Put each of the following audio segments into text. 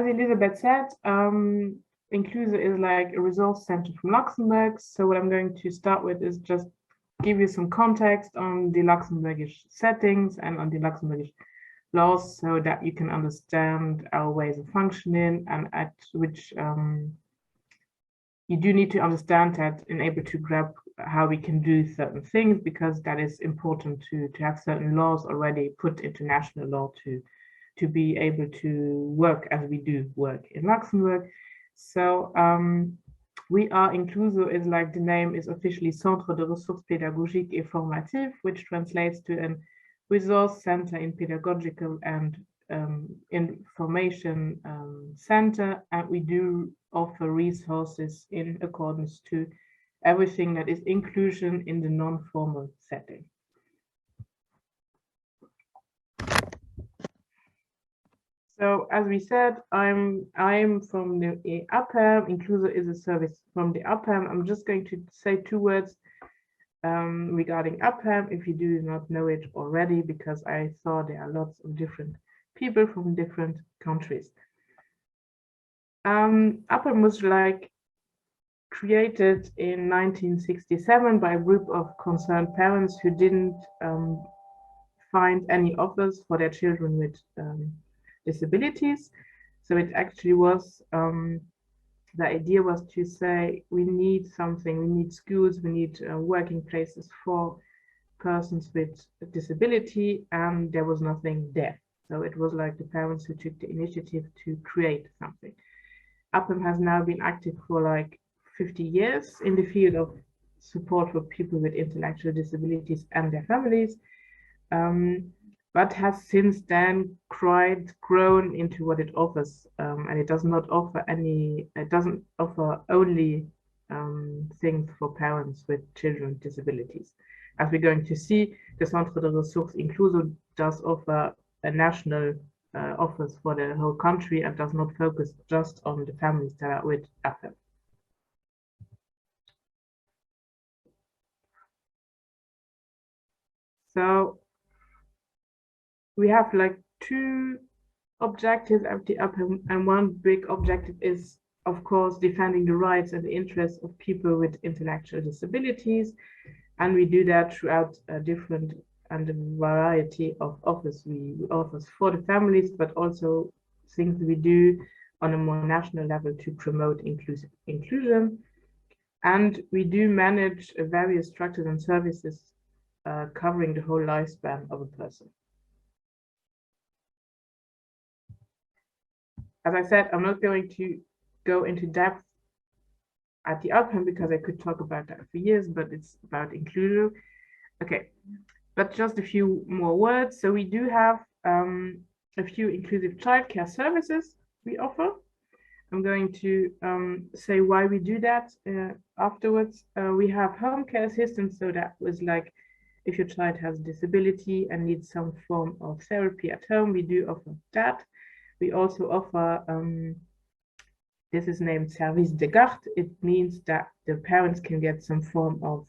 Elizabeth said, Incluso is like a resource center from Luxembourg. So what I'm going to start with is just give you some context on the Luxembourgish settings and on the Luxembourgish laws so that you can understand our ways of functioning, and at which you do need to understand that and able to grab how we can do certain things, because that is important to have certain laws already put into national law to be able to work as we do work in Luxembourg. So we are Incluso is like the name is officially Centre de Ressources Pédagogiques et Formatives, which translates to a resource center in pedagogical and information center, and we do offer resources in accordance to everything that is inclusion in the non-formal setting. So as we said, I'm from the UPM. Incluso is a service from the UPM. I'm just going to say 2 words regarding UPM, if you do not know it already, because I saw there are lots of different people from different countries. UPM was like created in 1967 by a group of concerned parents who didn't find any offers for their children with disabilities. So it actually was, the idea was to say, we need something, we need schools, we need working places for persons with disability, and there was nothing there. So it was like the parents who took the initiative to create something. UPM has now been active for like 50 years in the field of support for people with intellectual disabilities and their families, but has since then grown into what it offers, and it does not offer it doesn't offer only things for parents with children with disabilities. As we're going to see, the Centre de Ressources Incluso does offer a national offers for the whole country and does not focus just on the families that are with UPM. So we have like 2 objectives at the UPM, and one big objective is, of course, defending the rights and the interests of people with intellectual disabilities, and we do that throughout different and a variety of offers we offer for the families, but also things we do on a more national level to promote inclusion. And we do manage various structures and services covering the whole lifespan of a person. As I said, I'm not going to go into depth at the UPM because I could talk about that for years, but it's about Incluso. Okay, but just a few more words. So we do have a few inclusive childcare services we offer. I'm going to say why we do that afterwards. We have home care assistance, so that was like if your child has a disability and needs some form of therapy at home, we do offer that. We also offer, this is named Service de Garde. It means that the parents can get some form of,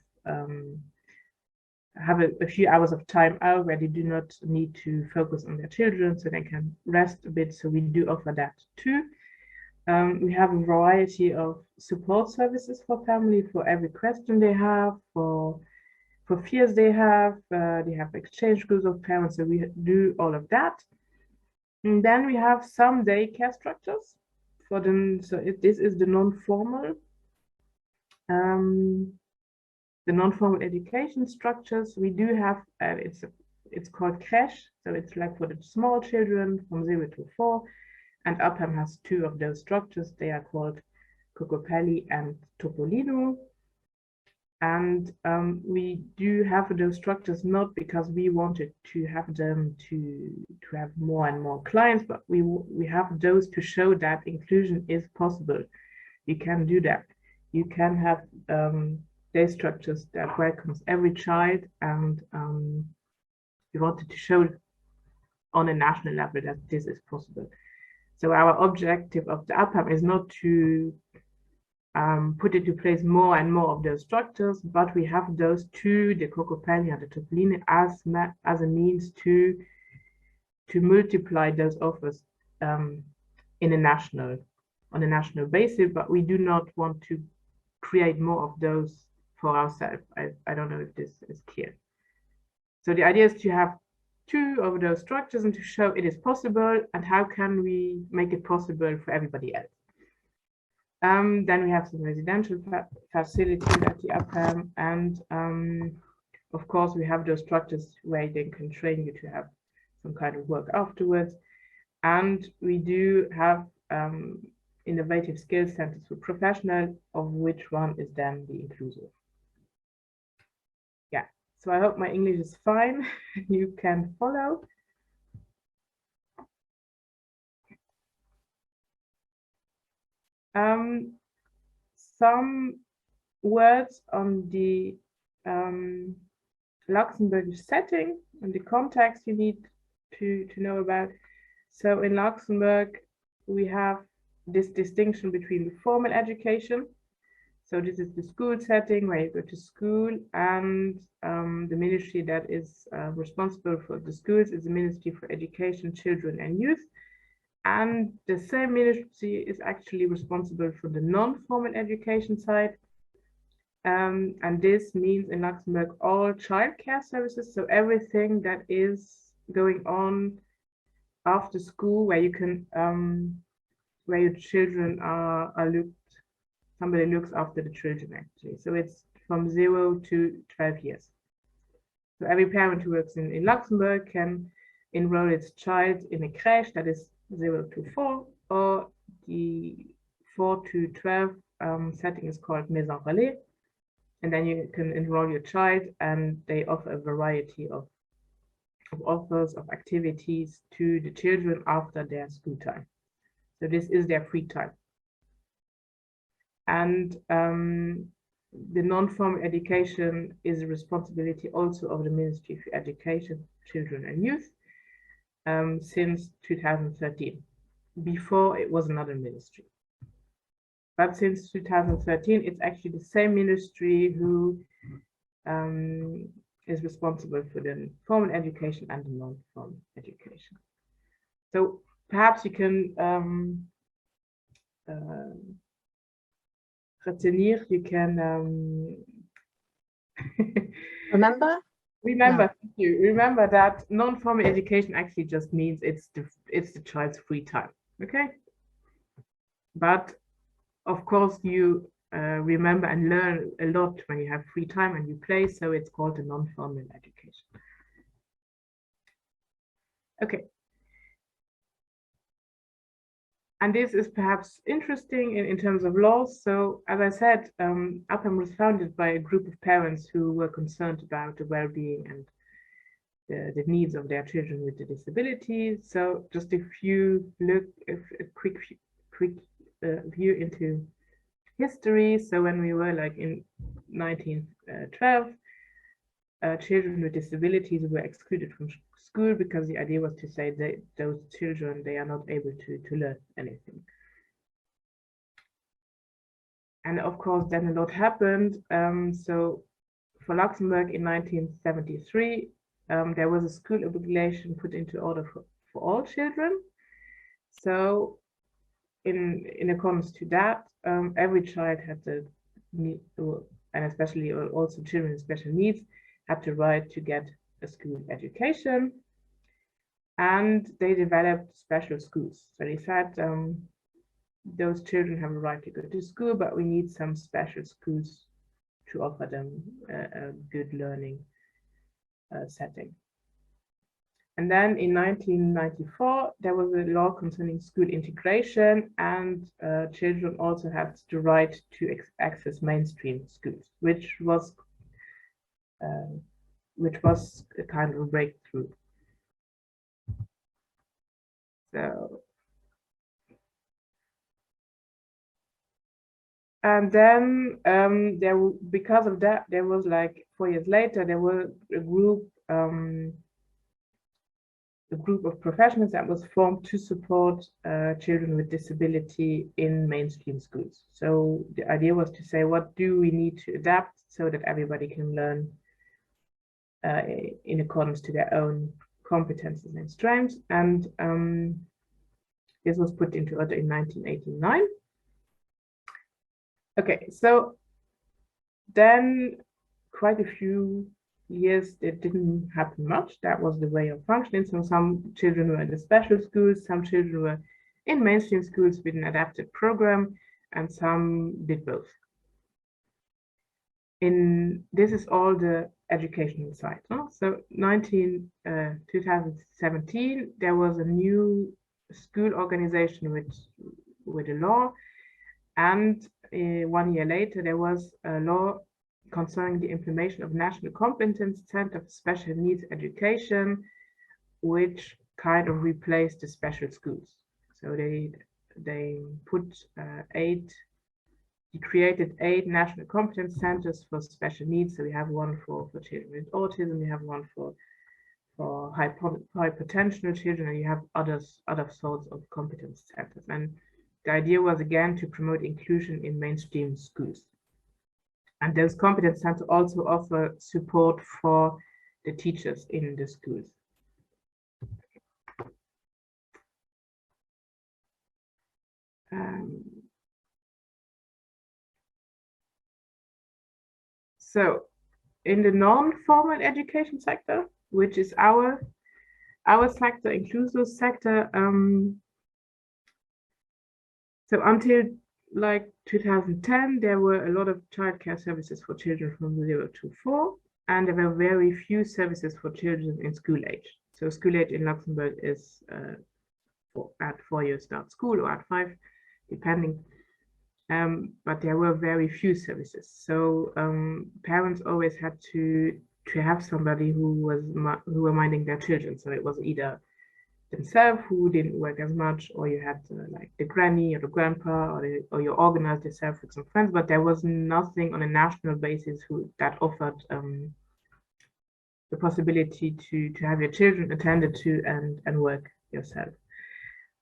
have a few hours of time out where they do not need to focus on their children, so they can rest a bit. So we do offer that too. We have a variety of support services for family, for every question they have, for fears they have exchange groups of parents, so we do all of that. And then we have some daycare structures for them. So this is the non-formal education structures. We do have it's called creche, so it's like for the small children from 0 to 4, and UPM has 2 of those structures. They are called Cocopelli and Topolino. And we do have those structures not because we wanted to have them to have more and more clients, but we have those to show that inclusion is possible. You can do that. You can have day structures that welcomes every child, and we wanted to show on a national level that this is possible. So our objective of the UPM is not to put into place more and more of those structures, but we have those 2, the Cocopelli and the Topolino, as a means to multiply those offers in on a national basis, but we do not want to create more of those for ourselves. I don't know if this is clear. So the idea is to have two of those structures and to show it is possible and how can we make it possible for everybody else. Then we have some residential facilities at the upper, and of course we have those structures where they can train you to have some kind of work afterwards. And we do have innovative skills centers for professionals, of which one is then the Incluso. Yeah, so I hope my English is fine. You can follow. Some words on the Luxembourg setting and the context you need to know about. So in Luxembourg, we have this distinction between the formal education. So this is the school setting where you go to school, and the ministry that is responsible for the schools is the Ministry for Education, Children and Youth. And the same ministry is actually responsible for the non-formal education side. And this means in Luxembourg all childcare services, so everything that is going on after school, where you can where your children are looked, somebody looks after the children actually. So it's from 0 to 12 years. So every parent who works in Luxembourg can enroll its child in a crèche that is 0 to 4, or the 4 to 12 setting is called Maison Relais. And then you can enroll your child, and they offer a variety of offers of activities to the children after their school time. So this is their free time. And the non-formal education is a responsibility also of the Ministry for Education, Children and Youth since 2013. Before it was another ministry. But since 2013, it's actually the same ministry who is responsible for the formal education and the non-formal education. So perhaps you can retenir, you can remember that non-formal education actually just means it's the child's free time. Okay, but of course you remember and learn a lot when you have free time and you play, so it's called a non-formal education. Okay, and this is perhaps interesting in terms of laws. So as I said, UPM was founded by a group of parents who were concerned about the well-being and the needs of their children with the disabilities. So just a quick view into history. So when we were like in 1912, children with disabilities were excluded from school because the idea was to say that those children, they are not able to learn anything. And of course, then a lot happened. So for Luxembourg in 1973, there was a school obligation put into order for all children. So in accordance to that, every child had the need, and especially also children with special needs, had the right to get a school education. And they developed special schools. So they said those children have a right to go to school, but we need some special schools to offer them a good learning setting. And then in 1994, there was a law concerning school integration, and children also had the right to access mainstream schools, which was a kind of breakthrough. So, and then because of that, there was like 4 years later, there was a group of professionals that was formed to support children with disability in mainstream schools. So the idea was to say, what do we need to adapt so that everybody can learn in accordance to their own competences and strengths. And This was put into order in 1989. Okay, so then quite a few years it didn't happen much. That was the way of functioning. So some children were in the special schools, some children were in mainstream schools with an adapted program, and some did both. This is all the educational side. So 2017, there was a new school organization with a law, and 1 year later there was a law concerning the implementation of National Competence Center for Special Needs Education, which kind of replaced the special schools. So they put he created 8 national competence centers for special needs. So we have one for children with autism, we have one for high potential children, and you have other sorts of competence centers. And the idea was again to promote inclusion in mainstream schools. And those competence centers also offer support for the teachers in the schools. So in the non-formal education sector, which is our sector, Incluso sector, so until like 2010, there were a lot of childcare services for children from 0 to 4, and there were very few services for children in school age. So school age in Luxembourg is at 4 years start school, or at 5, depending. But there were very few services. So parents always had to have somebody who were minding their children. So it was either themselves who didn't work as much, or you had like the granny or the grandpa, or you organized yourself with some friends. But there was nothing on a national basis that offered the possibility to have your children attended to and work yourself.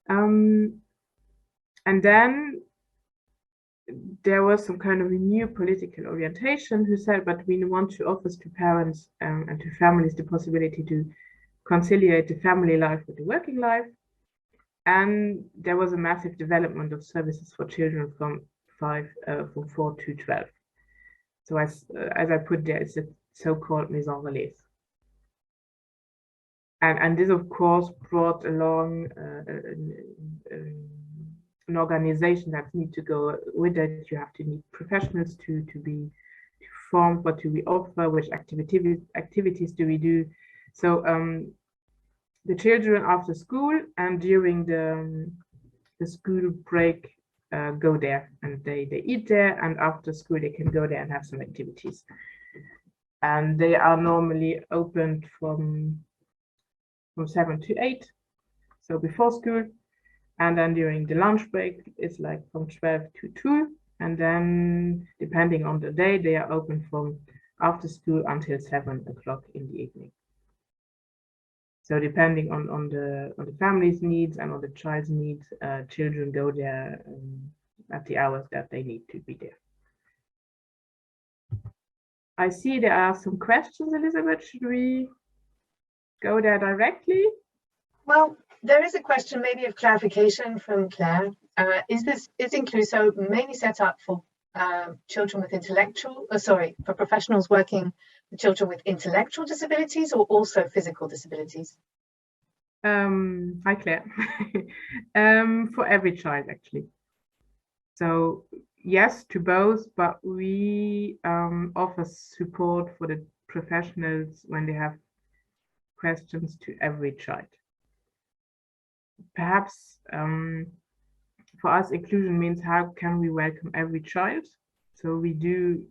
And then there was some kind of a new political orientation who said, but we want to offer to parents and to families the possibility to conciliate the family life with the working life. And there was a massive development of services for children from 4 to 12. So as I put there, it's a so-called maison relais. And this, of course, brought along an organization that needs to go with it. You have to need professionals to be formed. What do we offer? Which activities do we do? So the children after school and during the school break go there, and they eat there, and after school they can go there and have some activities. And they are normally opened from 7 to 8, so before school. And then during the lunch break, it's like from 12 to 2. And then depending on the day, they are open from after school until 7 o'clock in the evening. So depending on the family's needs and on the child's needs, children go there at the hours that they need to be there. I see there are some questions, Elizabeth. Should we go there directly? Well, there is a question maybe of clarification from Claire. Is Incluso mainly set up for children with for professionals working with children with intellectual disabilities, or also physical disabilities? Hi, Claire. For every child, actually. So yes, to both, but we offer support for the professionals when they have questions to every child. Perhaps for us, inclusion means how can we welcome every child? So we do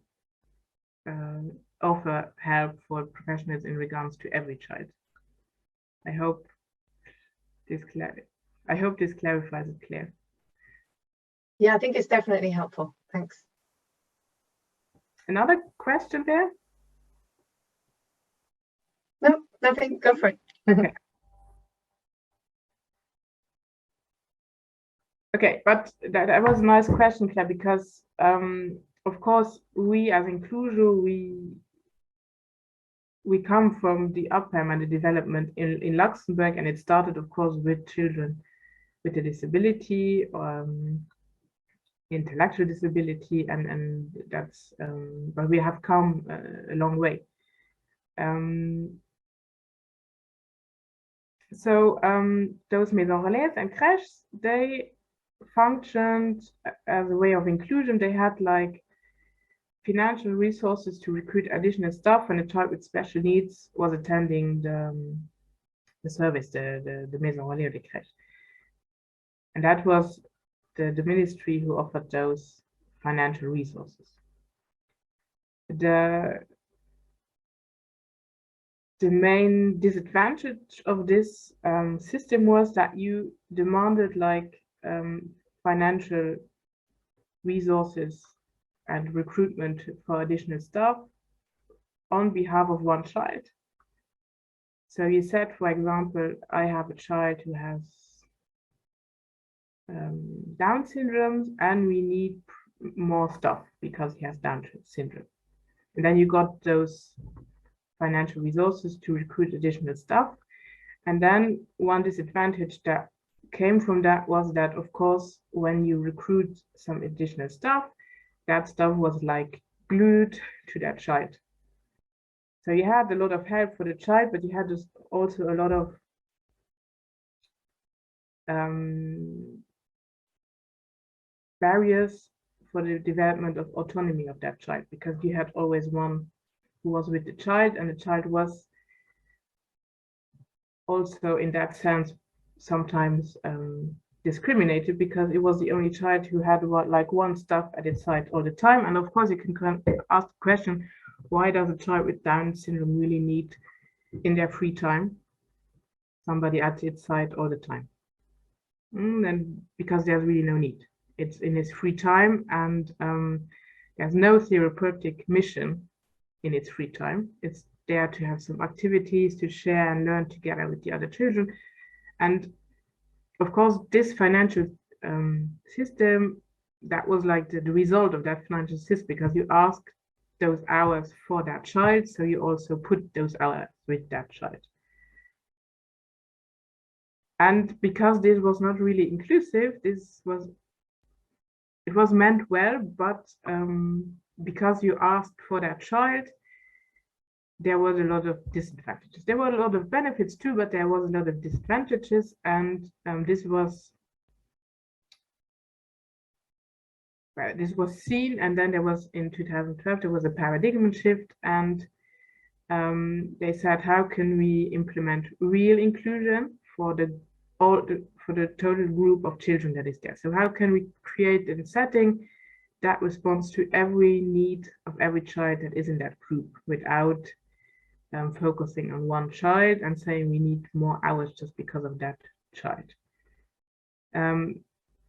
offer help for professionals in regards to every child. I hope this clarifies it, Claire. Yeah, I think it's definitely helpful. Thanks. Another question there? No, nothing. Go for it. Okay. Okay, but that was a nice question, Claire, because of course we as Incluso, we come from the upper and the development in Luxembourg, and it started, of course, with children with a disability, intellectual disability, and that's but we have come a long way. So those maisons relais and crèches, they functioned as a way of inclusion. They had like financial resources to recruit additional staff when a child with special needs was attending the service, the maison relais or the crèche. And that was the ministry who offered those financial resources. The main disadvantage of this system was that you demanded like financial resources and recruitment for additional staff on behalf of one child. So you said, for example, I have a child who has Down syndrome and we need more stuff because he has Down syndrome. And then you got those financial resources to recruit additional staff. And then one disadvantage that came from that was that, of course, when you recruit some additional staff, that stuff was like glued to that child. So you had a lot of help for the child, but you had just also a lot of barriers for the development of autonomy of that child, because you had always one who was with the child, and the child was also in that sense sometimes discriminated because it was the only child who had like one stuff at its side all the time. And of course you can ask the question, why does a child with Down syndrome really need in their free time somebody at its side all the time? And because there's really no need. It's in his free time, and there's no therapeutic mission in its free time. It's there to have some activities to share and learn together with the other children. And of course, this financial system, that was like the result of that financial system, because you ask those hours for that child, so you also put those hours with that child. And because this was not really inclusive, it was meant well, but because you asked for that child, there was a lot of disadvantages. There were a lot of benefits too, but there was a lot of disadvantages, and this was seen. And then there was, in 2012, there was a paradigm shift, and they said, how can we implement real inclusion for the total group of children that is there? So how can we create a setting that responds to every need of every child that is in that group, without focusing on one child and saying we need more hours just because of that child.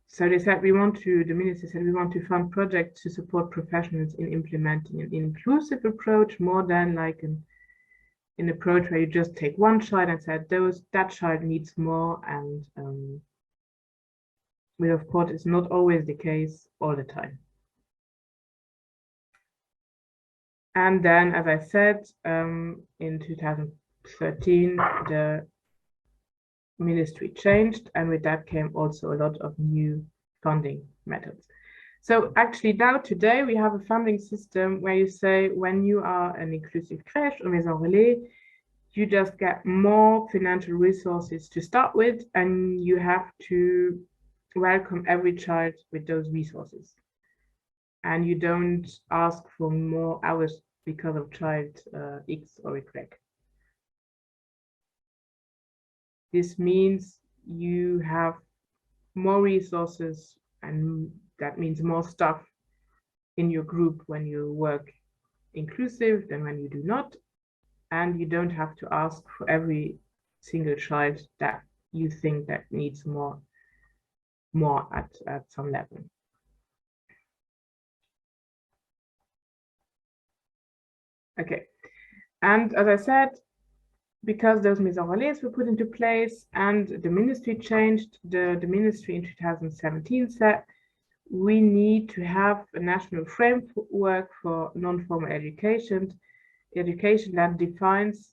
So they said, the minister said, we want to fund projects to support professionals in implementing an inclusive approach, more than like an approach where you just take one child and said that child needs more. And but of course, it's not always the case all the time. And then, as I said, in 2013, the ministry changed, and with that came also a lot of new funding methods. So actually now today we have a funding system where you say, when you are an inclusive crèche or maison relais, you just get more financial resources to start with, and you have to welcome every child with those resources. And you don't ask for more hours because of child X or Y. This means you have more resources, and that means more stuff in your group when you work inclusive than when you do not. And you don't have to ask for every single child that you think that needs more at some level. Okay, and as I said, because those maison relais were put into place and the ministry changed, the ministry in 2017 said we need to have a national framework for non-formal education that defines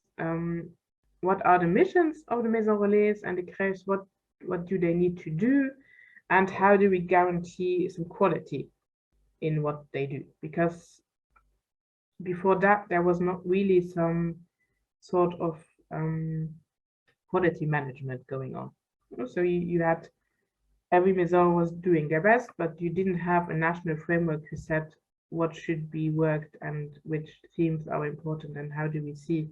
what are the missions of the maison relais and the crèches, do they need to do, and how do we guarantee some quality in what they do? Because before that, there was not really some sort of quality management going on. So you had every maison was doing their best, but you didn't have a national framework who said what should be worked and which themes are important and how do we see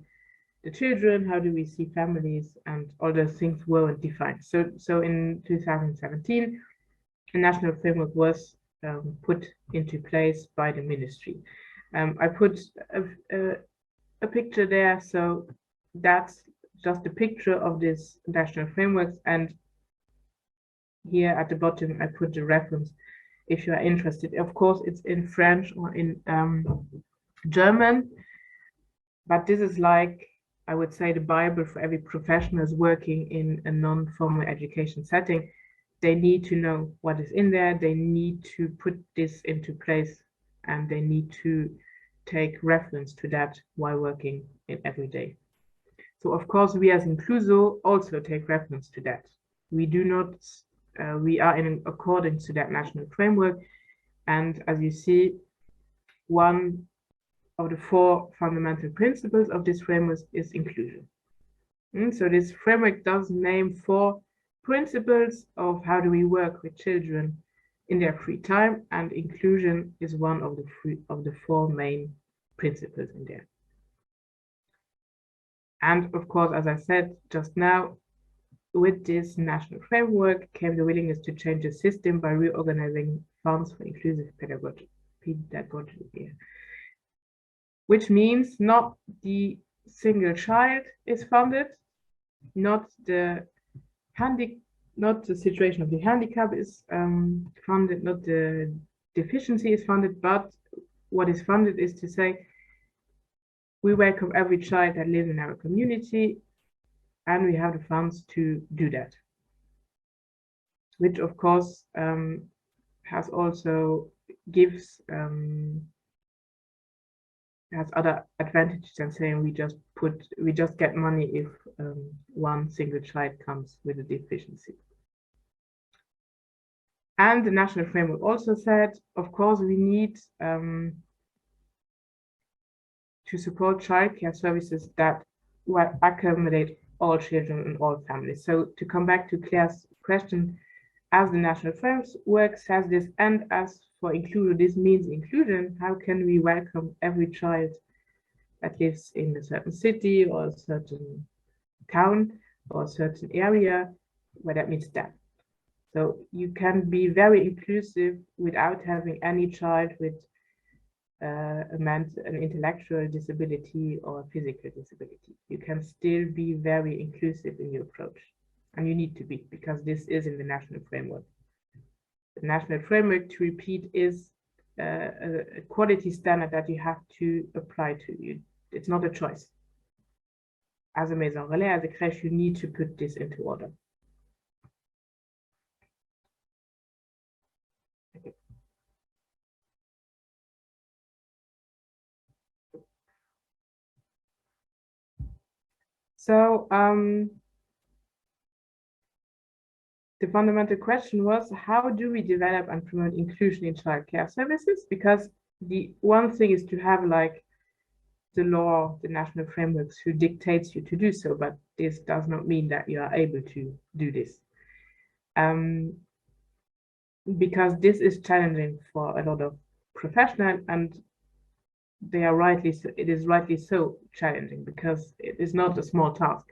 the children, how do we see families, and all those things weren't defined. So in 2017, a national framework was put into place by the ministry. I put a picture there, so that's just a picture of this national frameworks, and here at the bottom I put the reference if you are interested. Of course, it's in French or in German, but this is like, I would say, the Bible for every professional is working in a non-formal education setting. They need to know what is in there, they need to put this into place, and they need to take reference to that while working in every day. So of course, we as Incluso also take reference to that. We do not, we are in accordance to that national framework. And as you see, one of the 4 fundamental principles of this framework is inclusion. So this framework does name 4 principles of how do we work with children in their free time, and inclusion is one of the 4 main principles in there. And of course, as I said just now, with this national framework came the willingness to change the system by reorganizing funds for inclusive pedagogy, which means not the single child is funded, not the situation of the handicap is funded, not the deficiency is funded, but what is funded is to say, we welcome every child that lives in our community, and we have the funds to do that. Which of course has also gives has other advantages than saying we just get money if one single child comes with a deficiency. And the national framework also said, of course, we need to support childcare services that will accommodate all children and all families. So to come back to Claire's question, as the national framework says this, and as for inclusion, this means inclusion, how can we welcome every child that lives in a certain city or a certain town or a certain area where that means that. So you can be very inclusive without having any child with an intellectual disability or physical disability. You can still be very inclusive in your approach, and you need to be, because this is in the national framework. The national framework, to repeat, is a quality standard that you have to apply to you. It's not a choice. As a maison relais, as a crèche, you need to put this into order. So the fundamental question was, how do we develop and promote inclusion in childcare services? Because the one thing is to have like the law, the national frameworks who dictates you to do so, but this does not mean that you are able to do this. Because this is challenging for a lot of professionals, and they are rightly so, it is rightly so challenging because it is not a small task.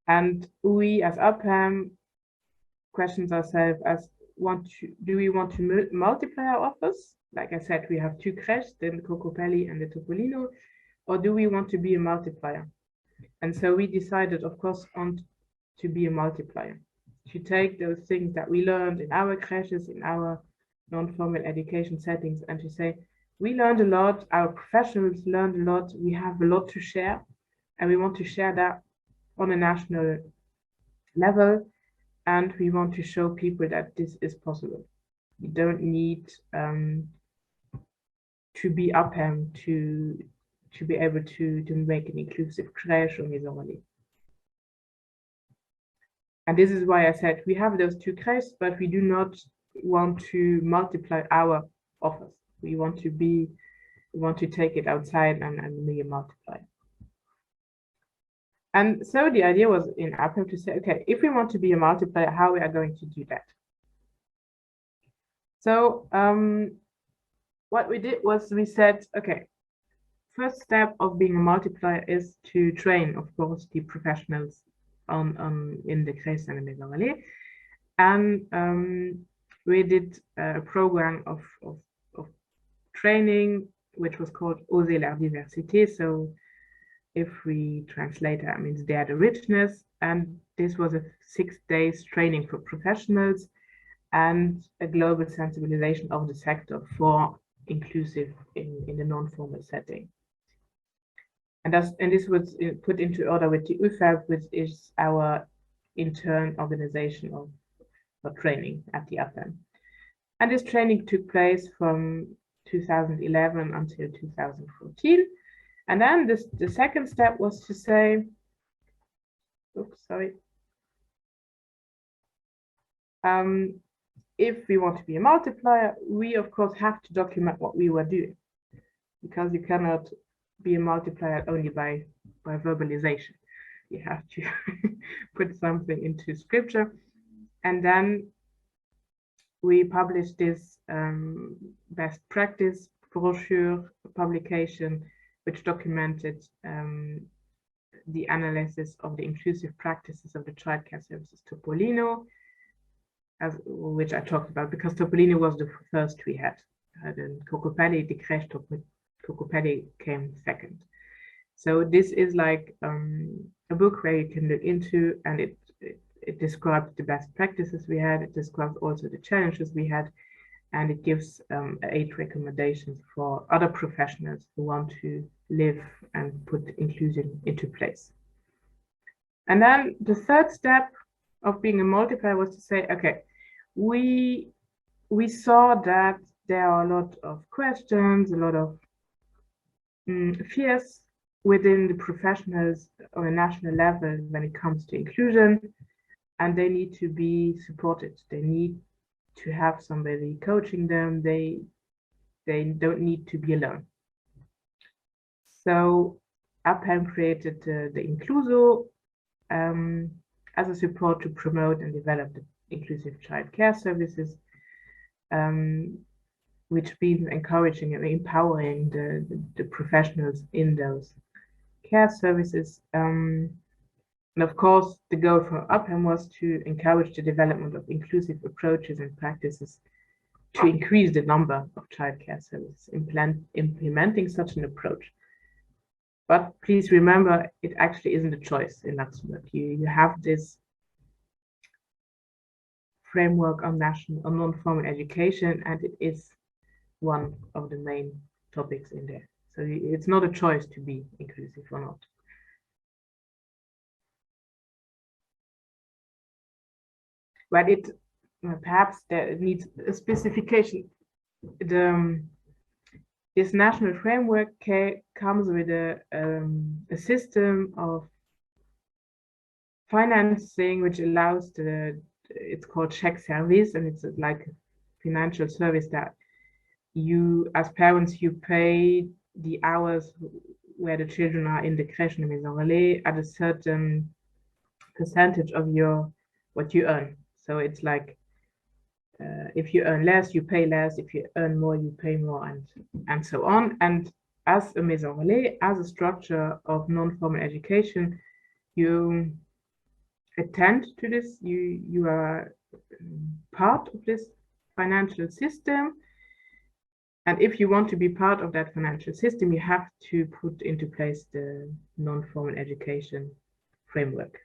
And we as UPAM questions ourselves as do we want to multiply our offers? Like I said, we have 2 crèches, the Cocopelli and the Topolino, or do we want to be a multiplier? And so we decided, of course, to be a multiplier, to take those things that we learned in our crèches, in our non-formal education settings, and to say, we learned a lot, our professionals learned a lot, we have a lot to share, and we want to share that on a national level, and we want to show people that this is possible. You don't need to be UPAM to be able to make an inclusive crèche or maison relais. And this is why I said we have those two CREs, but we do not want to multiply our offers. We want to take it outside and really multiply. And so the idea was in UPM to say, okay, if we want to be a multiplier, how we are going to do that? So what we did was we said, okay, first step of being a multiplier is to train, of course, the professionals in the CREs and the Maison Vallée. And we did a program of training, which was called Oser la diversité. So if we translate that, means dare the richness. And this was a 6 days training for professionals and a global sensibilization of the sector for inclusive in the non-formal setting. And this was put into order with the UFAB, which is our intern organization for training at the UPM. And this training took place from 2011 until 2014. And then the second step was to say, if we want to be a multiplier, we of course have to document what we were doing, because you cannot be a multiplier only by verbalization. You have to put something into scripture. And then we published this best practice brochure publication, which documented the analysis of the inclusive practices of the childcare services Topolino, which I talked about, because Topolino was the first we had. Then Cocopelli, the crèche Cocopelli came second. So this is like a book where you can look into, and it describes the best practices we had. It describes also the challenges we had, and it gives 8 recommendations for other professionals who want to live and put inclusion into place. And then the third step of being a multiplier was to say, okay, we saw that there are a lot of questions, a lot of fears within the professionals on a national level when it comes to inclusion, and they need to be supported. They need to have somebody coaching them. They don't need to be alone. So UPM created the Incluso as a support to promote and develop the inclusive childcare services, which means encouraging and empowering the professionals in those care services. And of course, the goal for UPM was to encourage the development of inclusive approaches and practices to increase the number of childcare services implementing such an approach. But please remember, it actually isn't a choice in Luxembourg. You have this framework on non-formal education, and it is one of the main topics in there. So it's not a choice to be inclusive or not. But it perhaps there needs a specification. This national framework comes with a system of financing which allows it's called check service, and it's like a financial service that you, as parents, you pay the hours where the children are in the crèche and Maison Relais at a certain percentage of what you earn. So it's like if you earn less, you pay less. If you earn more, you pay more, and so on. And as a Maison Relais, as a structure of non-formal education, you attend to this. You are part of this financial system. And if you want to be part of that financial system, you have to put into place the non-formal education framework.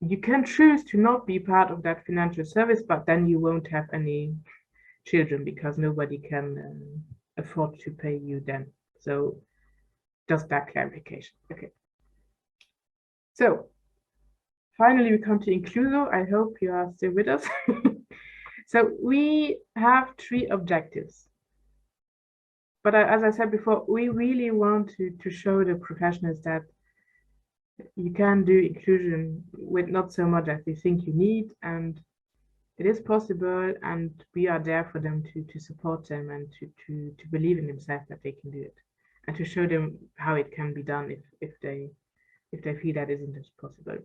You can choose to not be part of that financial service, but then you won't have any children because nobody can afford to pay you then. So just that clarification. Okay. So finally, we come to Incluso. I hope you are still with us. So we have 3 objectives. But as I said before, we really want to show the professionals that you can do inclusion with not so much as you think you need, and it is possible, and we are there for them to support them and to believe in themselves that they can do it, and to show them how it can be done if they feel that isn't possible.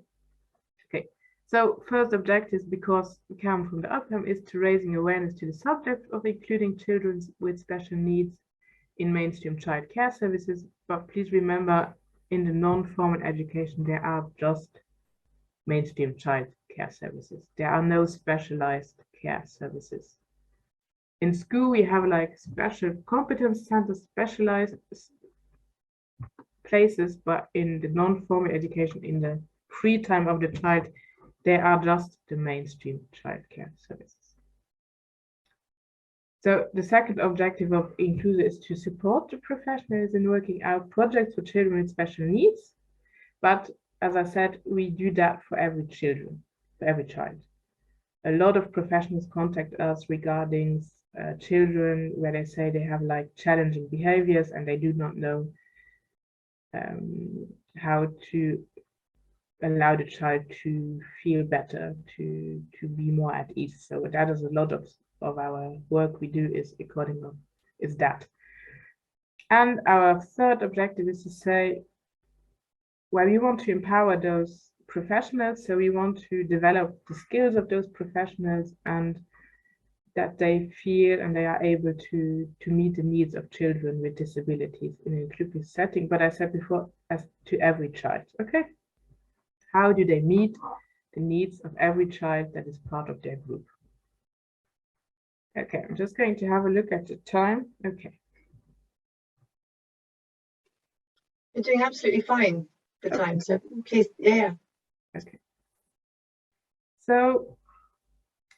Okay, so first objective, because we come from the outcome, is to raising awareness to the subject of including children with special needs in mainstream child care services. But please remember, in the non-formal education, there are just mainstream child care services. There are no specialized care services. In school, we have like special competence centers, specialized places, but in the non-formal education, in the free time of the child, there are just the mainstream childcare services. So the second objective of Incluso is to support the professionals in working out projects for children with special needs. But as I said, we do that for every child. A lot of professionals contact us regarding children where they say they have like challenging behaviors and they do not know how to allow the child to feel better, to be more at ease. So that is a lot of our work we do is that. And our third objective is to say, well, we want to empower those professionals. So we want to develop the skills of those professionals and that they feel and they are able to meet the needs of children with disabilities in an inclusive setting. But I said before, as to every child, okay? How do they meet the needs of every child that is part of their group? Okay, I'm just going to have a look at the time. Okay. You're doing absolutely fine for time, so please, yeah. Okay. So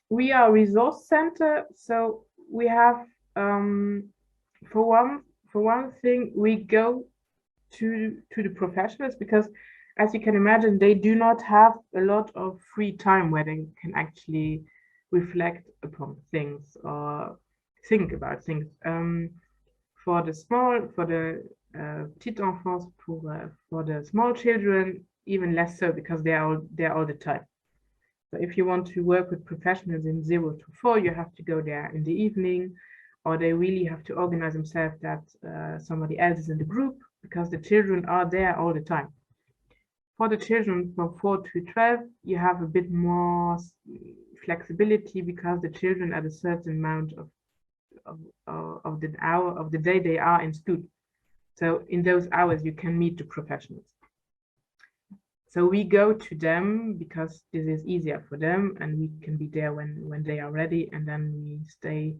we are a resource center. So we have, for one thing, we go to the professionals because, as you can imagine, they do not have a lot of free time where they can actually reflect upon things or think about things. For the petite enfance, for the small children, even less so because they are all the time. So if you want to work with professionals in 0 to 4, you have to go there in the evening, or they really have to organize themselves that somebody else is in the group because the children are there all the time. For the children from 4 to 12, you have a bit more flexibility because the children at a certain amount of the hour of the day they are in school. So in those hours, you can meet the professionals. So we go to them because this is easier for them, and we can be there when they are ready, and then we stay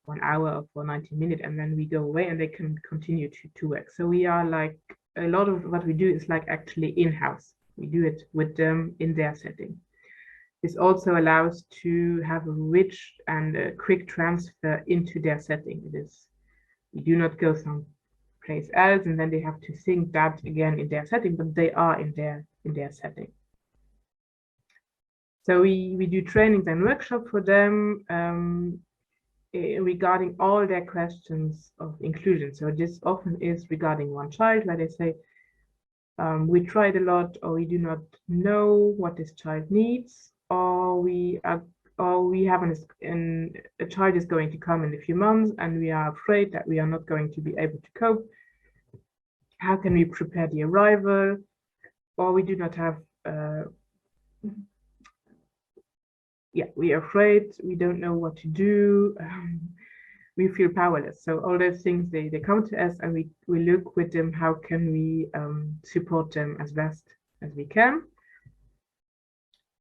1 hour or for 90 minutes, and then we go away, and they can continue to work. So we are like, a lot of what we do is like actually in-house. We do it with them in their setting. This also allows to have a rich and a quick transfer into their setting. It is, we do not go someplace else and then they have to think that again in their setting, but they are in their setting. So we do trainings and workshops for them regarding all their questions of inclusion. So this often is regarding one child where they say, we tried a lot, or we do not know what this child needs, or we have a child is going to come in a few months and we are afraid that we are not going to be able to cope. How can we prepare the arrival? Or we do not have, we are afraid, we don't know what to do. We feel powerless. So all those things, they come to us and we look with them, how can we support them as best as we can.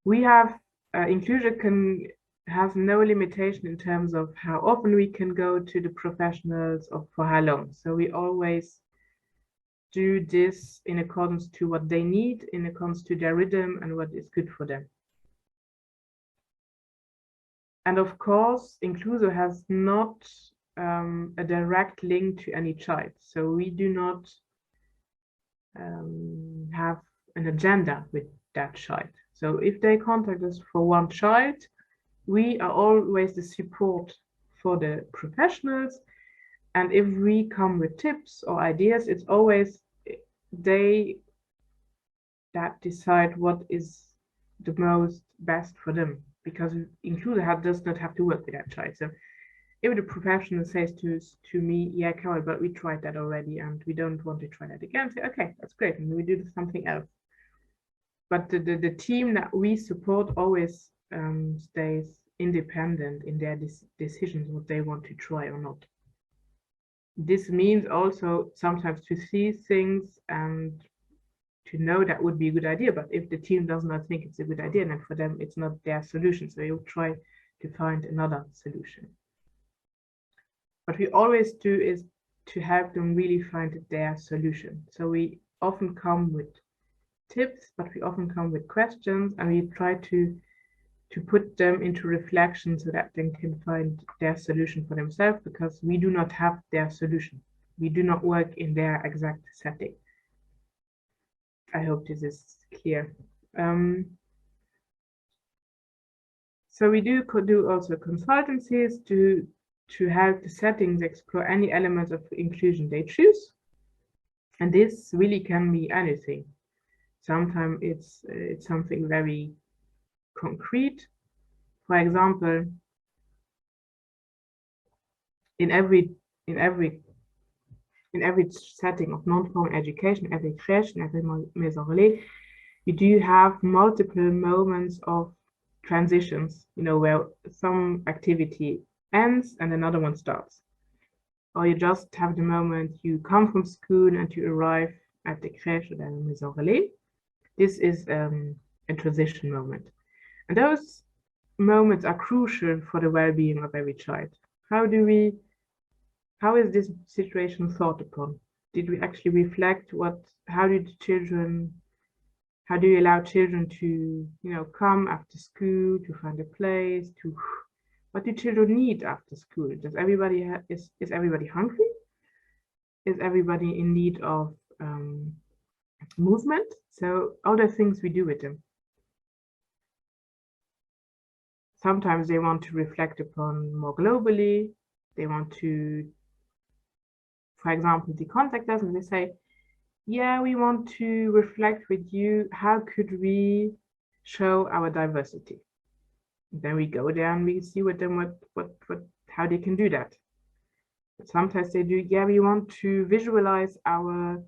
We have, Inclusion has no limitation in terms of how often we can go to the professionals or for how long. So we always do this in accordance to what they need, in accordance to their rhythm and what is good for them. And of course, Incluso has not a direct link to any child. So we do not have an agenda with that child. So if they contact us for one child, we are always the support for the professionals. And if we come with tips or ideas, it's always they that decide what is the most best for them, because Incluso does not have to work with that child. So if the professional says to me, yeah, Carol, but we tried that already and we don't want to try that again, say, okay, that's great, and we do something else. But the team that we support always stays independent in their decisions, what they want to try or not. This means also sometimes to see things and to know that would be a good idea, but if the team does not think it's a good idea, then for them it's not their solution, so you'll try to find another solution. What we always do is to help them really find their solution. So we often come with tips, but we often come with questions, and we try to put them into reflection so that they can find their solution for themselves, because we do not have their solution. We do not work in their exact setting. I hope this is clear. So we do also consultancies to help the settings explore any elements of inclusion they choose. And this really can be anything. Sometimes it's something very concrete. For example, in every setting of non-formal education, every crèche, and every maison relais, you do have multiple moments of transitions, where some activity ends and another one starts. Or you just have the moment you come from school and you arrive at the crèche or the maison relais. This is a transition moment. And those moments are crucial for the well-being of every child. How is this situation thought upon? Did we actually reflect how do you allow children to, come after school, to find a place, what do children need after school? Does everybody is everybody hungry? Is everybody in need of movement? So other things we do with them. Sometimes they want to reflect upon more globally. They want to, for example, they contact us and they say, yeah, we want to reflect with you, how could we show our diversity? And then we go there and we see with them how they can do that. But sometimes they do, yeah, we want to visualize our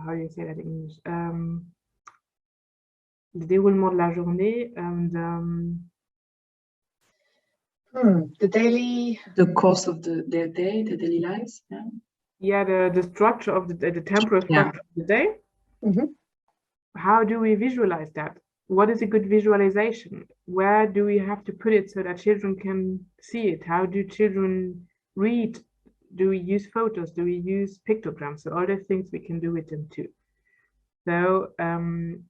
how do you say that in English? Le déroulement de la journée and the course of their day, the daily lives. Yeah, the structure of the temporal structure of the day. Mm-hmm. How do we visualize that? What is a good visualization? Where do we have to put it so that children can see it? How do children read? Do we use photos? Do we use pictograms? So all the things we can do with them too. So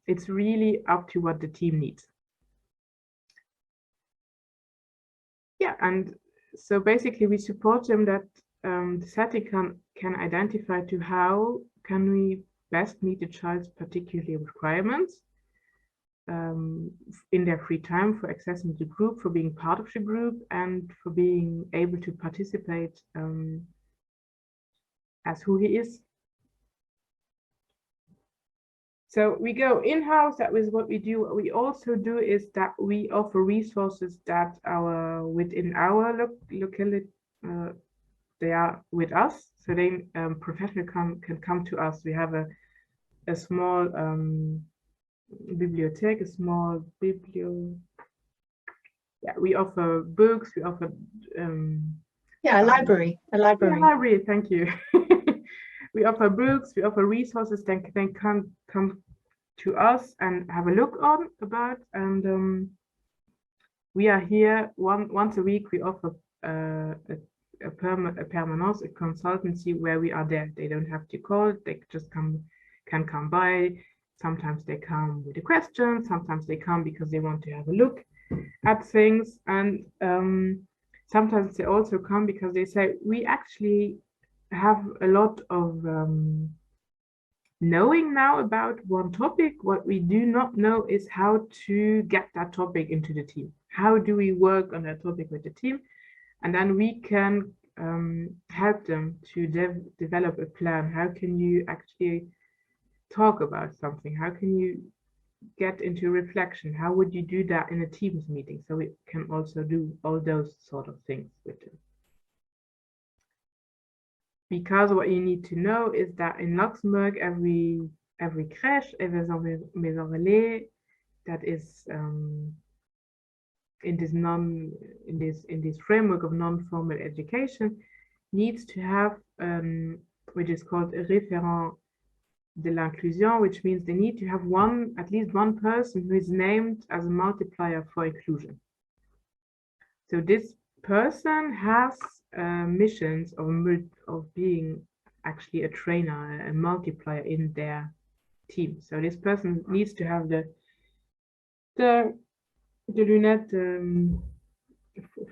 it's really up to what the team needs. Yeah, and so basically we support them that the setting can identify to how can we best meet the child's particular requirements in their free time, for accessing the group, for being part of the group, and for being able to participate as who he is. So we go in-house. That is what we do. What we also do is that we offer resources that are within our locality. They are with us, so they professional can come to us. We have a small bibliothèque, a small we offer books. We offer a library. Yeah, library. Thank you. We offer books. We offer resources. Then come to us and have a look about. And we are here once a week. We offer a permanence, a consultancy where we are there. They don't have to call. They just can come by. Sometimes they come with a question. Sometimes they come because they want to have a look at things. And sometimes they also come because they say, we actually have a lot of knowing now about one topic. What we do not know is how to get that topic into the team. How do we work on that topic with the team? And then we can help them to develop a plan. How can you actually talk about something? How can you get into reflection? How would you do that in a Teams meeting? So we can also do all those sort of things with them. Because what you need to know is that in Luxembourg, every crèche, every maison relais that is in this framework of non-formal education needs to have which is called a référent de l'inclusion, which means they need to have at least one person who is named as a multiplier for inclusion. So this person has missions of being actually a trainer, a multiplier in their team. So this person needs to have the lunette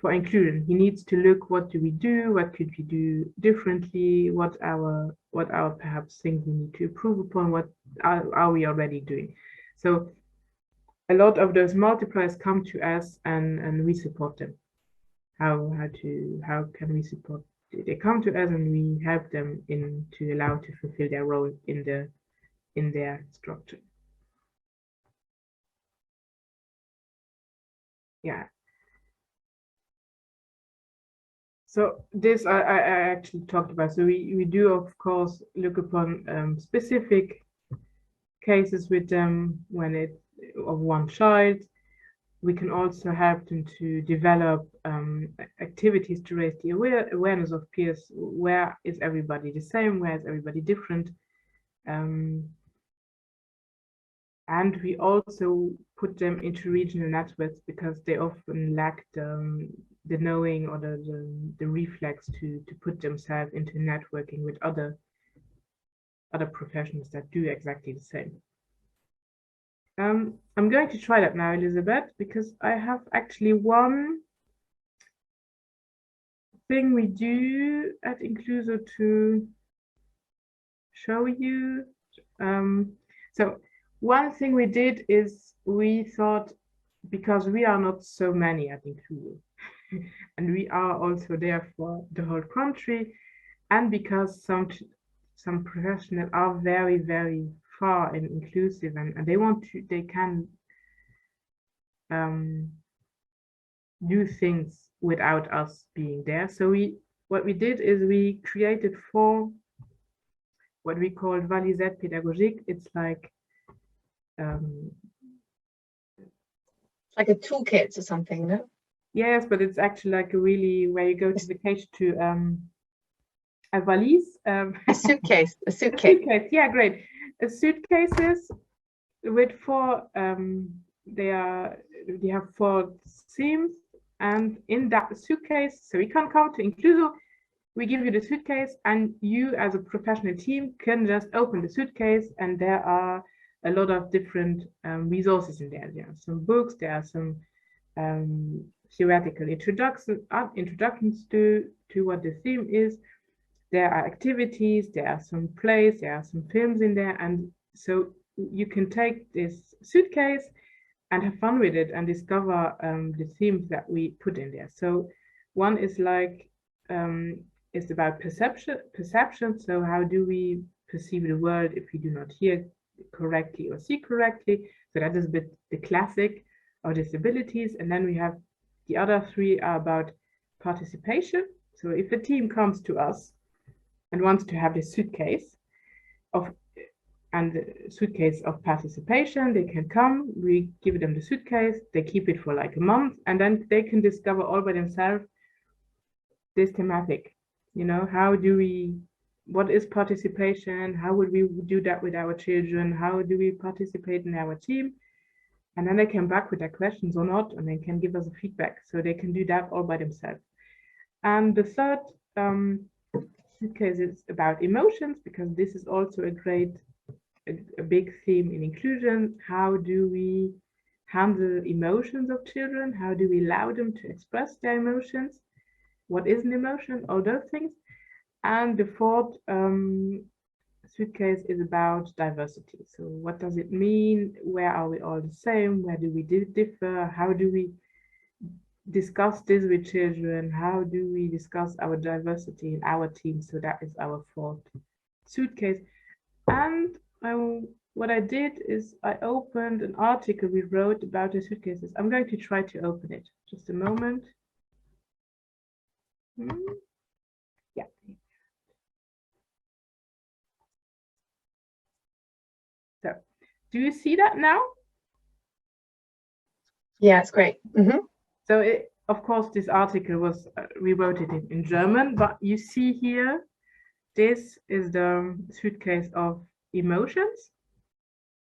for inclusion. He needs to look, what do we do? What could we do differently? What are perhaps things we need to improve upon? What are we already doing? So a lot of those multipliers come to us and we support them. How can we support? They come to us and we help them to allow to fulfill their role in their structure. Yeah. So this I actually talked about. So we do of course look upon specific cases with them when it's of one child. We can also help them to develop activities to raise the awareness of peers. Where is everybody the same? Where is everybody different? And we also put them into regional networks because they often lack the knowing or the reflex to put themselves into networking with other professionals that do exactly the same. I'm going to try that now, Elizabeth, because I have actually one thing we do at Incluso to show you. So one thing we did is we thought, because we are not so many at Incluso, and we are also there for the whole country, and because some professionals are very, very far and inclusive, and they can do things without us being there. So what we did is we created 4 what we call valisettes pédagogiques. It's like a toolkit or something, no? Yes, but it's actually like a really where you go to the cage to a valise. A suitcase. A suitcase. Yeah, great. Suitcases with 4. They have 4 seams, and in that suitcase, so you can come to Incluso. We give you the suitcase, and you, as a professional team, can just open the suitcase, and there are a lot of different resources in there. There are some books. There are some theoretical introductions to what the theme is. There are activities, there are some plays, there are some films in there, and so you can take this suitcase and have fun with it and discover the themes that we put in there. So one is like it's about perception. So how do we perceive the world if we do not hear correctly or see correctly? So that is a bit the classic of disabilities. And then we have the other 3 are about participation. So if a team comes to us and wants to have this suitcase of participation, they can come, we give them the suitcase, they keep it for like a month, and then they can discover all by themselves this thematic. What is participation? How would we do that with our children? How do we participate in our team? And then they come back with their questions or not, and they can give us a feedback. So they can do that all by themselves. And the third suitcase is about emotions, because this is also a big theme in inclusion. How do we handle emotions of children? How do we allow them to express their emotions? What is an emotion? All those things. And the 4th suitcase is about diversity. So what does it mean? Where are we all the same? Where do we differ? How do we discuss this with children? How do we discuss our diversity in our team? So that is our fourth suitcase. And what I did is I opened an article we wrote about the suitcases. I'm going to try to open it. Just a moment. Yeah. So, do you see that now? Yeah, it's great. So, of course, this article was, we wrote it in German, but you see here, this is the suitcase of emotions.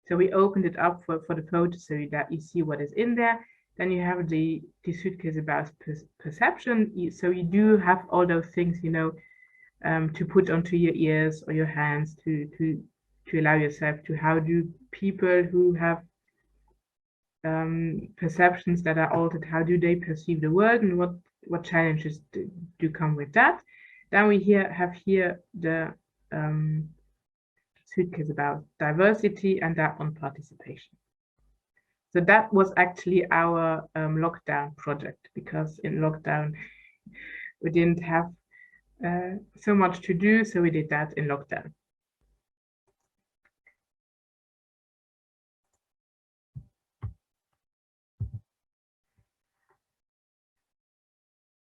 So we opened it up for the photo so that you see what is in there. Then you have the suitcase about perception. So you do have all those things, you know, to put onto your ears or your hands to allow yourself to, how do people who have perceptions that are altered, how do they perceive the world, and what challenges do come with that. Then we have here the suitcase about diversity and that on participation. So that was actually our lockdown project, because in lockdown we didn't have so much to do, so we did that in lockdown.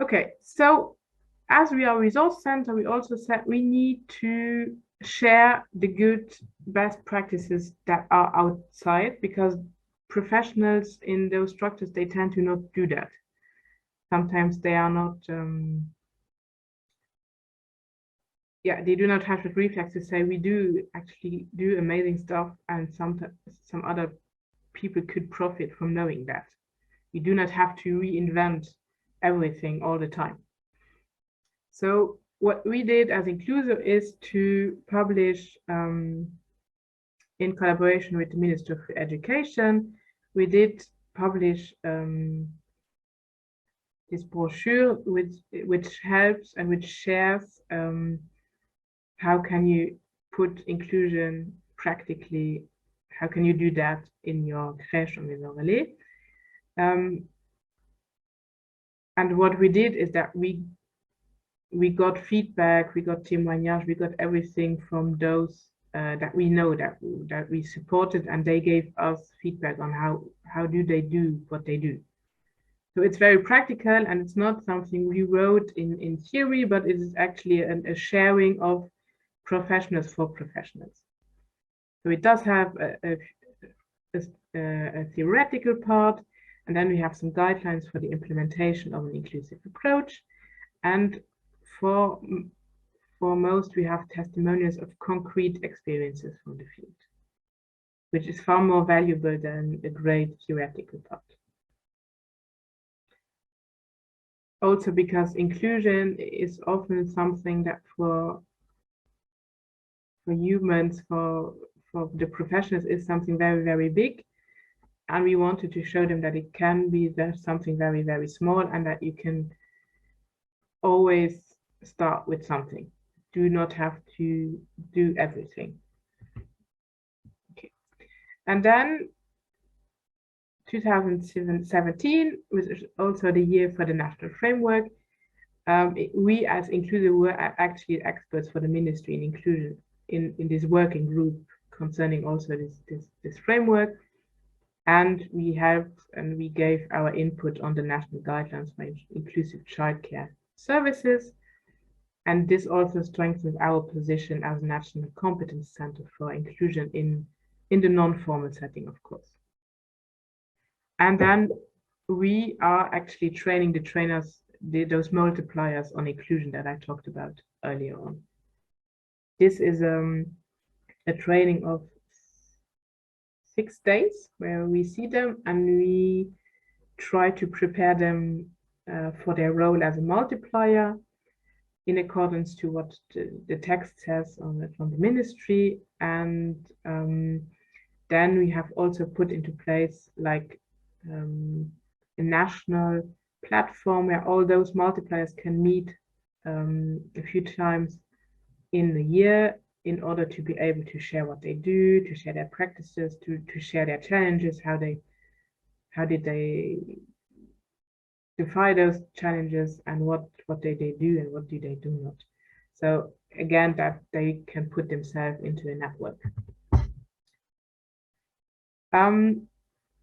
Okay, so as we are a resource center, we also said we need to share the good best practices that are outside, because professionals in those structures, they tend to not do that. Sometimes they are not, they do not have the reflex to say, we do actually do amazing stuff, and some other people could profit from knowing that. You do not have to reinvent everything all the time. So what we did as Incluso is to publish, in collaboration with the Ministry of Education, we did publish this brochure which helps and which shares how can you put inclusion practically, how can you do that in your crèche or maison relais. And what we did is that we got feedback, we got témoignages, we got everything from those that we know that we supported, and they gave us feedback on how do they do what they do. So it's very practical, and it's not something we wrote in theory, but it is actually a sharing of professionals for professionals. So it does have a theoretical part, and then we have some guidelines for the implementation of an inclusive approach. And for most, we have testimonials of concrete experiences from the field, which is far more valuable than a great theoretical part. Also because inclusion is often something that for humans, for the professionals, is something very, very big. And we wanted to show them that it can be something very, very small, and that you can always start with something. Do not have to do everything. Okay. And then 2017 was also the year for the national framework. We as Incluso were actually experts for the ministry in inclusion in this working group concerning also this framework. And we helped and we gave our input on the national guidelines for inclusive childcare services. And this also strengthens our position as a national competence center for inclusion in the non-formal setting, of course. And then we are actually training the trainers, those multipliers on inclusion that I talked about earlier on. This is a training of 6 days where we see them and we try to prepare them for their role as a multiplier in accordance to what the text says from the ministry. And then we have also put into place like a national platform where all those multipliers can meet a few times in the year in order to be able to share what they do, to share their practices, to share their challenges, how did they defy those challenges and what they do and what do they do not. So again, that they can put themselves into a network.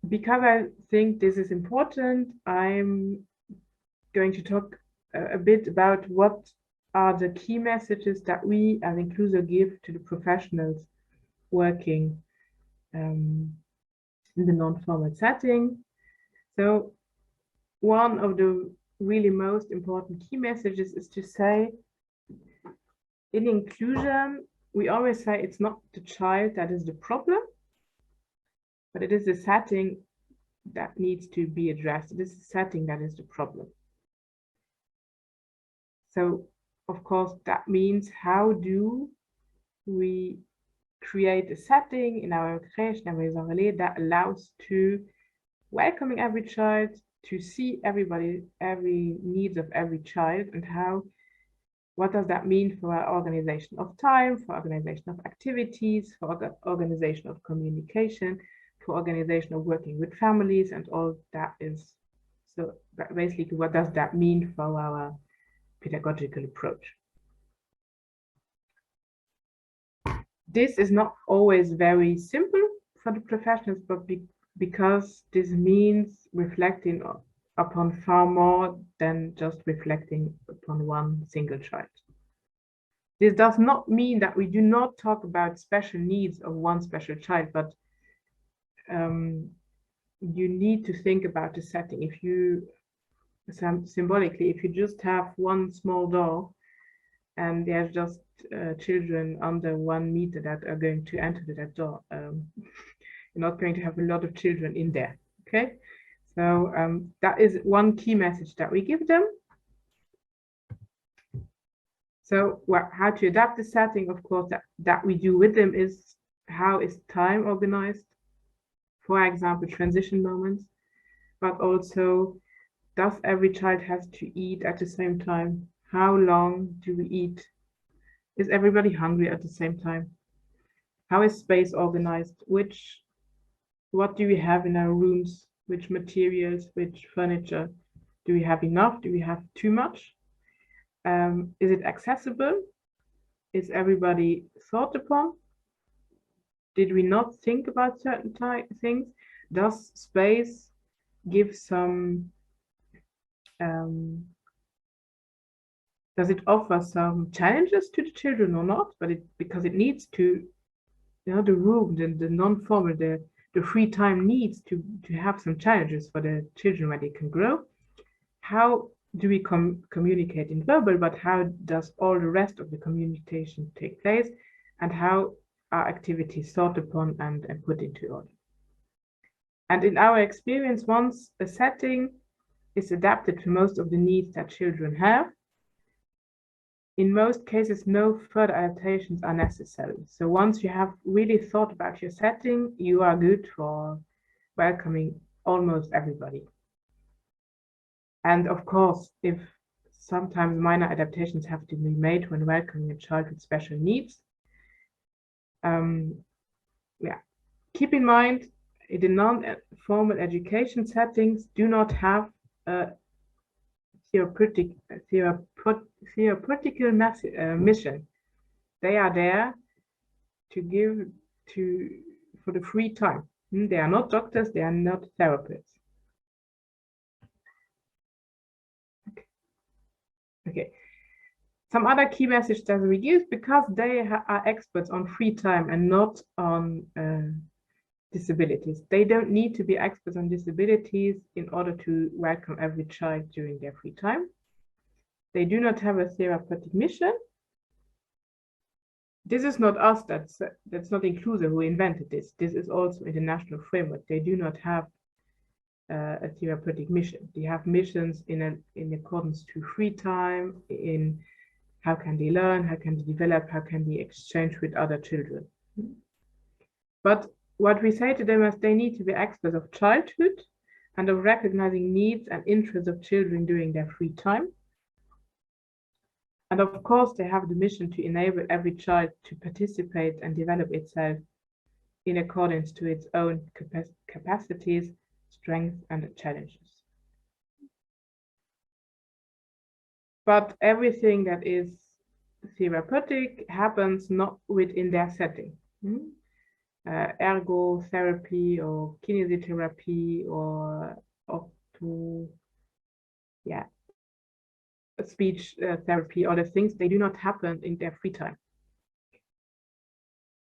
Because I think this is important, I'm going to talk a bit about what are the key messages that we as Incluso give to the professionals working in the non-formal setting. So one of the really most important key messages is to say, in inclusion, we always say it's not the child that is the problem, but it is the setting that needs to be addressed. It is the setting that is the problem. So, of course, that means how do we create a setting in our creche, in our maison relais, that allows to welcoming every child, to see everybody, every needs of every child, and what does that mean for our organization of time, for organization of activities, for organization of communication, for organization of working with families, and all that is. So basically, what does that mean for our pedagogical approach? This is not always very simple for the professionals, but because this means reflecting upon far more than just reflecting upon one single child. This does not mean that we do not talk about special needs of one special child, but you need to think about the setting. If you, symbolically, if you just have one small door and there's just children under 1 meter that are going to enter that door, you're not going to have a lot of children in there, okay? So that is one key message that we give them. So how to adapt the setting, of course, that we do with them is how is time organized? For example, transition moments, but also does every child have to eat at the same time? How long do we eat? Is everybody hungry at the same time? How is space organized? What do we have in our rooms? Which materials, which furniture? Do we have enough? Do we have too much? Is it accessible? Is everybody thought upon? Did we not think about certain things? Does space give some, does it offer some challenges to the children or not? But because it needs to, the room, the non-formal, the free time needs to have some challenges for the children where they can grow. How do we communicate in verbal, but how does all the rest of the communication take place, and how are activities thought upon and put into order? And in our experience, once a setting is adapted to most of the needs that children have, in most cases, no further adaptations are necessary. So once you have really thought about your setting, you are good for welcoming almost everybody. And of course, if sometimes minor adaptations have to be made when welcoming a child with special needs, keep in mind, the non-formal education settings do not have a theoretical mission. They are there to give for the free time. They are not doctors, they are not therapists. Okay. Some other key message that we use, because they are experts on free time and not on disabilities. They don't need to be experts on disabilities in order to welcome every child during their free time. They do not have a therapeutic mission. This is not us, that's not Incluso who invented this. This is also international framework. They do not have a therapeutic mission. They have missions in accordance to free time, in how can they learn, how can they develop, how can they exchange with other children. But what we say to them is they need to be experts of childhood and of recognizing needs and interests of children during their free time. And of course, they have the mission to enable every child to participate and develop itself in accordance to its own capacities, strengths, and challenges. but everything that is therapeutic happens not within their setting. Ergotherapy or kinesiotherapy or to speech therapy, all the things, they do not happen in their free time.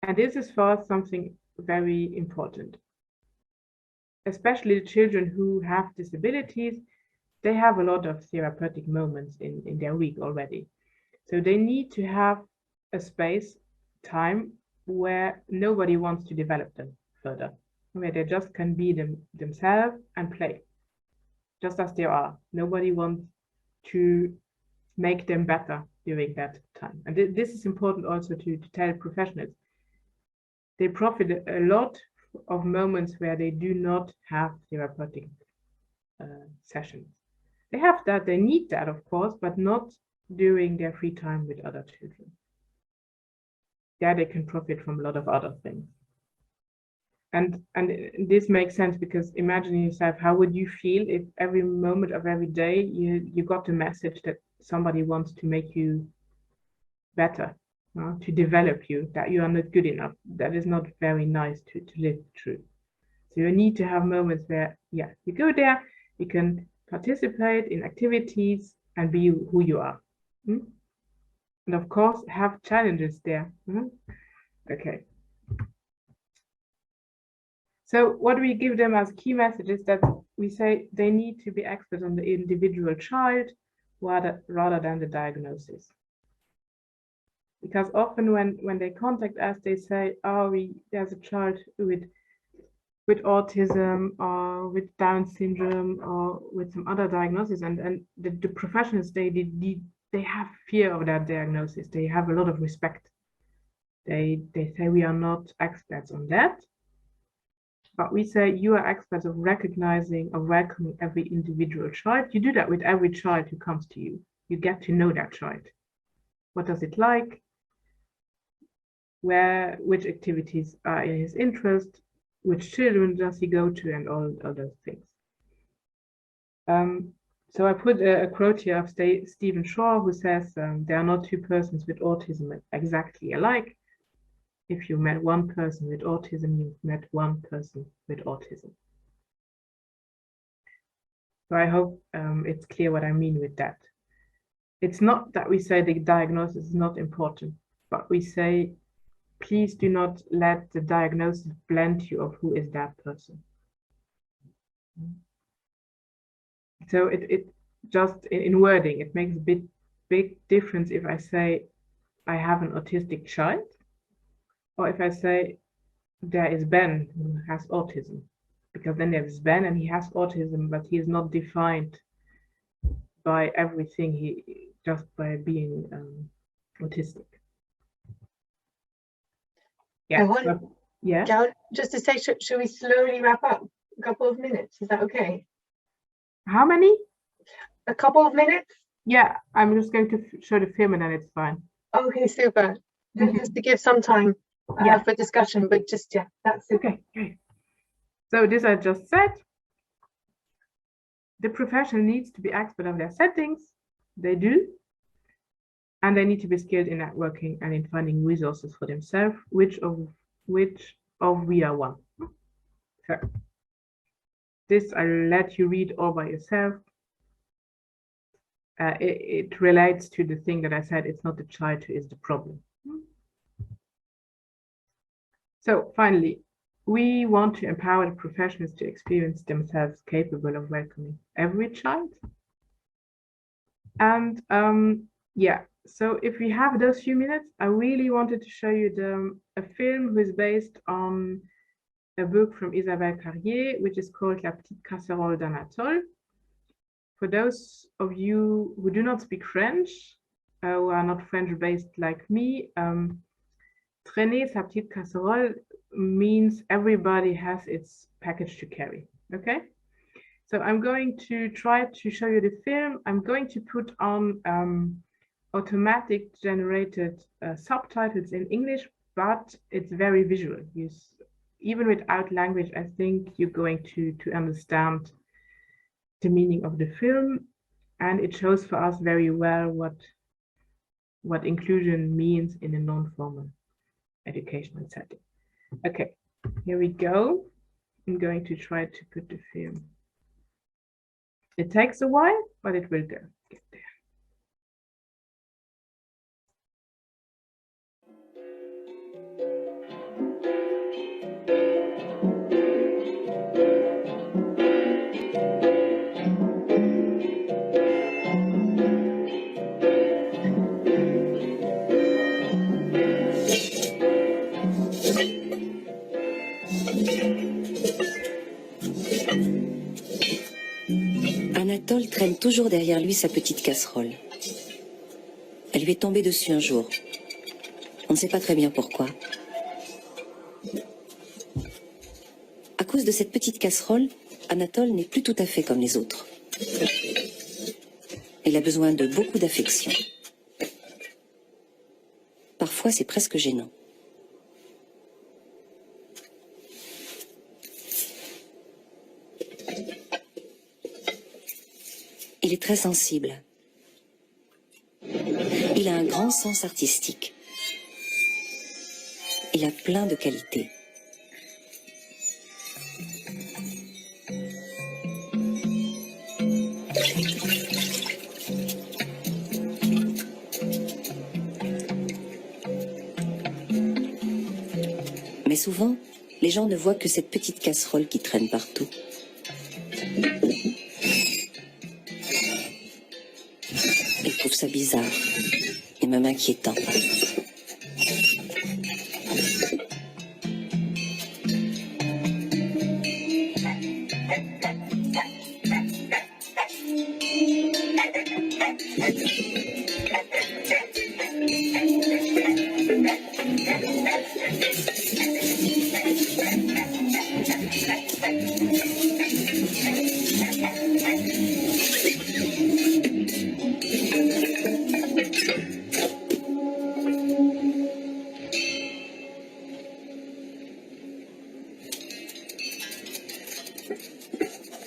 And this is for us something very important. Especially the children who have disabilities, they have a lot of therapeutic moments in their week already. So they need to have a space, time, where nobody wants to develop them further, where they just can be themselves and play, just as they are. Nobody wants to make them better during that time. And this is important also to tell professionals. They profit a lot of moments where they do not have therapeutic sessions. They have that, they need that, of course, but not during their free time with other children. There they can profit from a lot of other things. And this makes sense, because imagine yourself, how would you feel if every moment of every day you got the message that somebody wants to make you better, to develop you, that you are not good enough? That is not very nice to live through. So you need to have moments where, yeah, you go there, you can participate in activities and be who you are. And of course, have challenges there. Okay. So what we give them as key messages, that we say they need to be experts on the individual child rather than the diagnosis. Because often when they contact us, they say, oh, there's a child with autism or with Down syndrome or with some other diagnosis, and the professionals, they have fear of that diagnosis. They have a lot of respect. They say we are not experts on that, but we say you are experts of recognizing, of welcoming every individual child. You do that with every child who comes to you. You get to know that child. What does it like? Which activities are in his interest? Which children does he go to, and all those things. So I put a quote here of Stephen Shaw, who says, there are not two persons with autism exactly alike. If you met one person with autism, you've met one person with autism. So I hope it's clear what I mean with that. It's not that we say the diagnosis is not important, but we say, please do not let the diagnosis blend you of who is that person. So it just in wording, it makes a big difference if I say I have an autistic child, or if I say there is Ben who has autism, because then there's Ben and he has autism, but he is not defined by everything, just by being autistic. Yeah. Yeah. Just to say, should we slowly wrap up? A couple of minutes, is that okay? How many? A couple of minutes? Yeah, I'm just going to show the film and then it's fine. Okay, super. Just to give some time for discussion, but just, yeah, that's it. Okay. So this I just said. The professional needs to be expert of their settings. They do. And they need to be skilled in networking and in finding resources for themselves, which of we are one. So this I'll let you read all by yourself. It relates to the thing that I said, it's not the child who is the problem. So finally, we want to empower the professionals to experience themselves capable of welcoming every child. And yeah, so if we have those few minutes, I really wanted to show you a film which is based on a book from Isabelle Carrier, which is called La Petite Casserole d'Anatole. For those of you who do not speak French, who are not French-based like me, traîner sa petite casserole means everybody has its package to carry, okay? So I'm going to try to show you the film. I'm going to put on automatic generated subtitles in English, but it's very visual. Even without language, I think you're going to understand the meaning of the film. and it shows for us very well what inclusion means in a non-formal educational setting. Okay, here we go. I'm going to try to put the film. It takes a while, but it will get there. Anatole traîne toujours derrière lui sa petite casserole. Elle lui est tombée dessus un jour. On ne sait pas très bien pourquoi. À cause de cette petite casserole, Anatole n'est plus tout à fait comme les autres. Il a besoin de beaucoup d'affection. Parfois, c'est presque gênant. Il est très sensible. Il a un grand sens artistique. Il a plein de qualités. Mais souvent, les gens ne voient que cette petite casserole qui traîne partout. Ils trouvent ça bizarre et même inquiétant.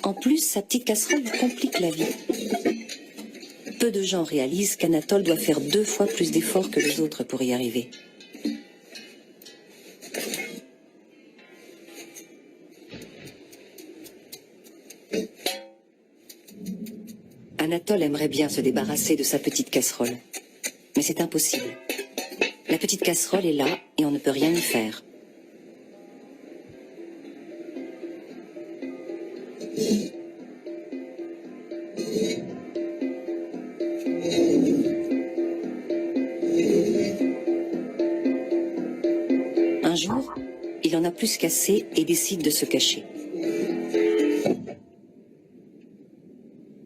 En plus, sa petite casserole lui complique la vie. Peu de gens réalisent qu'Anatole doit faire 2 fois plus d'efforts que les autres pour y arriver. Anatole aimerait bien se débarrasser de sa petite casserole. Mais c'est impossible. La petite casserole est là et on ne peut rien y faire. Un jour, il en a plus qu'assez et décide de se cacher.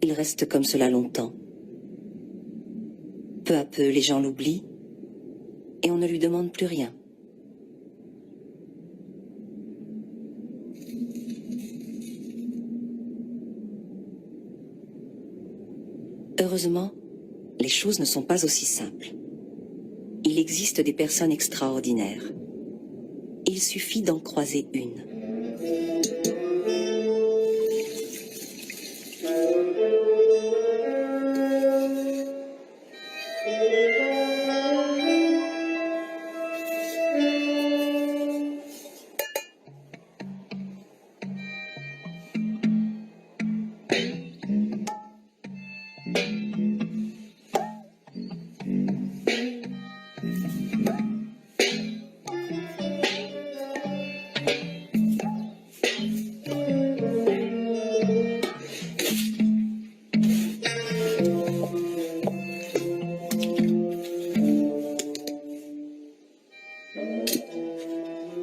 Il reste comme cela longtemps. Peu à peu, les gens l'oublient et on ne lui demande plus rien. Heureusement, les choses ne sont pas aussi simples. Il existe des personnes extraordinaires. Il suffit d'en croiser une.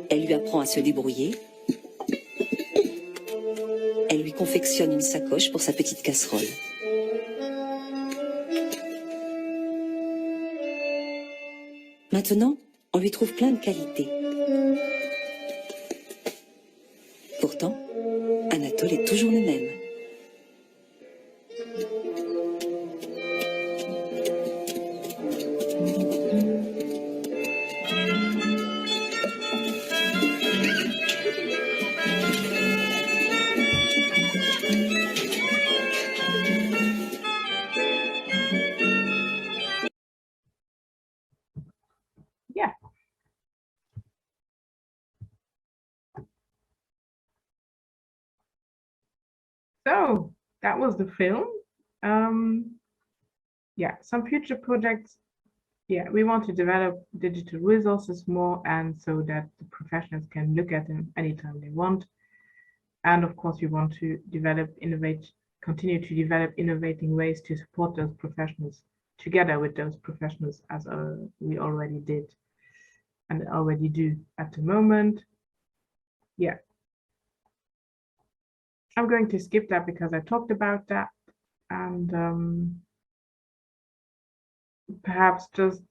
Elle lui apprend à se débrouiller. Elle lui confectionne une sacoche pour sa petite casserole. Maintenant, on lui trouve plein de qualités. Pourtant, Anatole est toujours le même. So that was the film. Yeah, some future projects. Yeah, we want to develop digital resources more, and so that the professionals can look at them anytime they want. And of course, we want to continue to develop innovating ways to support those professionals together with those professionals, as we already did and already do at the moment. Yeah. I'm going to skip that because I talked about that, and perhaps just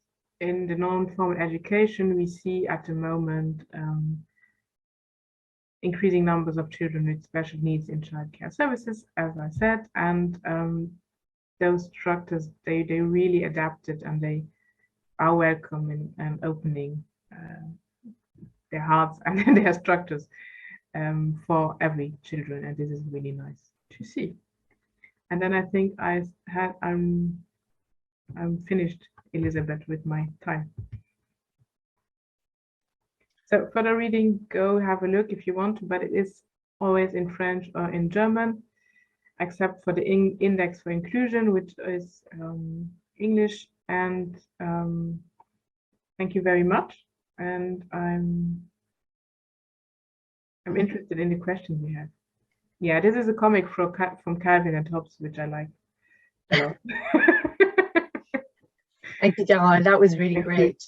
in the non-formal education, we see at the moment increasing numbers of children with special needs in childcare services, as I said, and those structures, they really adapted, and they are welcoming and opening their hearts and their structures for every children, and this is really nice to see. And then I think I'm finished, Elizabeth, with my time. So for the reading, go have a look if you want, but it is always in French or in German, except for the index for inclusion, which is English. And thank you very much. And I'm interested in the questions you have. Yeah, this is a comic from Calvin and Hobbes, which I like a lot. Thank you, Caroline. That was really great.